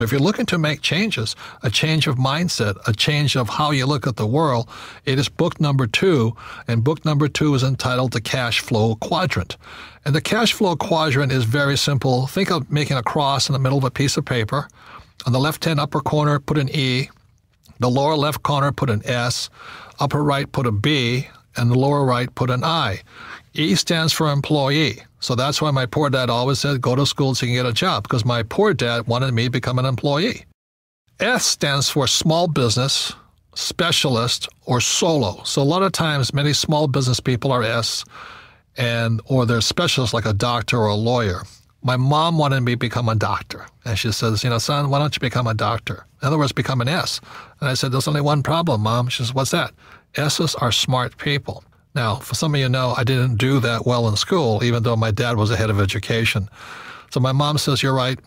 If you're looking to make changes, a change of mindset, a change of how you look at the world, it is book number 2, and book number 2 is entitled The Cash Flow Quadrant. And the cash flow quadrant is very simple. Think of making a cross in the middle of a piece of paper. On the left-hand upper corner, put an E. The lower left corner, put an S. Upper right, put a B. And the lower right, put an I. E stands for employee. So that's why my poor dad always said, go to school so you can get a job, because my poor dad wanted me to become an employee. S stands for small business, specialist, or solo. So a lot of times, many small business people are S, or they're specialists like a doctor or a lawyer. My mom wanted me to become a doctor. And she says, son, why don't you become a doctor? In other words, become an S. And I said, there's only one problem, Mom. She says, what's that? S's are smart people. Now, for some of you know, I didn't do that well in school, even though my dad was the head of education. So my mom says, you're right,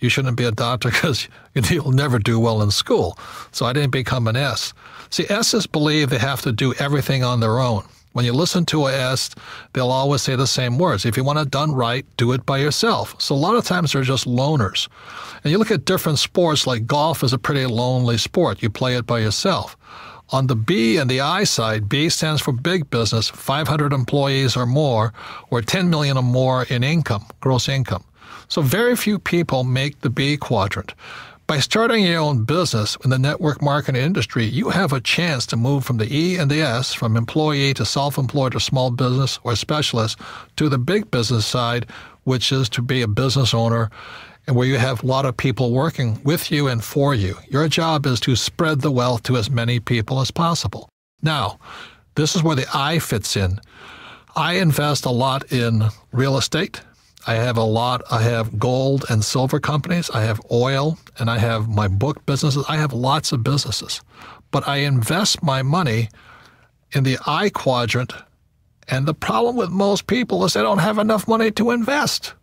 you shouldn't be a doctor because you'll never do well in school. So I didn't become an S. See, S's believe they have to do everything on their own. When you listen to a S, they'll always say the same words. If you want it done right, do it by yourself. So a lot of times they're just loners. And you look at different sports, like golf is a pretty lonely sport. You play it by yourself. On the B and the I side, B stands for big business, 500 employees or more, or 10 million or more in income, gross income. So very few people make the B quadrant. By starting your own business in the network marketing industry, you have a chance to move from the E and the S, from employee to self-employed or small business or specialist, to the big business side, which is to be a business owner, and where you have a lot of people working with you and for you. Your job is to spread the wealth to as many people as possible. Now, this is where the I fits in. I invest a lot in real estate. I have gold and silver companies. I have oil, and I have my book businesses. I have lots of businesses. But I invest my money in the I quadrant, and the problem with most people is they don't have enough money to invest.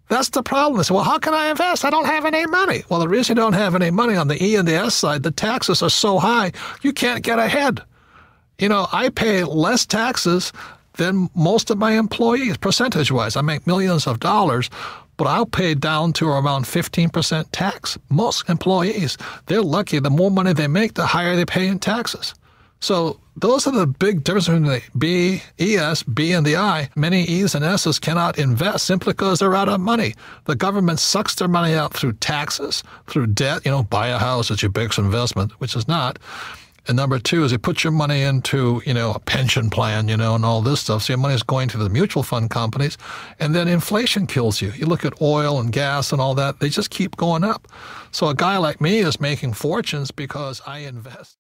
That's the problem. They say, well, how can I invest? I don't have any money. Well, the reason you don't have any money on the E and the S side, the taxes are so high, you can't get ahead. I pay less taxes than most of my employees, percentage-wise. I make millions of dollars, but I'll pay down to around 15% tax. Most employees, they're lucky. The more money they make, the higher they pay in taxes. So those are the big differences between the B, ES, B, and the I. Many E's and S's cannot invest simply because they're out of money. The government sucks their money out through taxes, through debt. Buy a house, it's your biggest investment, which is not. And number 2 is you put your money into, a pension plan, and all this stuff. So your money is going to the mutual fund companies, and then inflation kills you. You look at oil and gas and all that, they just keep going up. So a guy like me is making fortunes because I invest.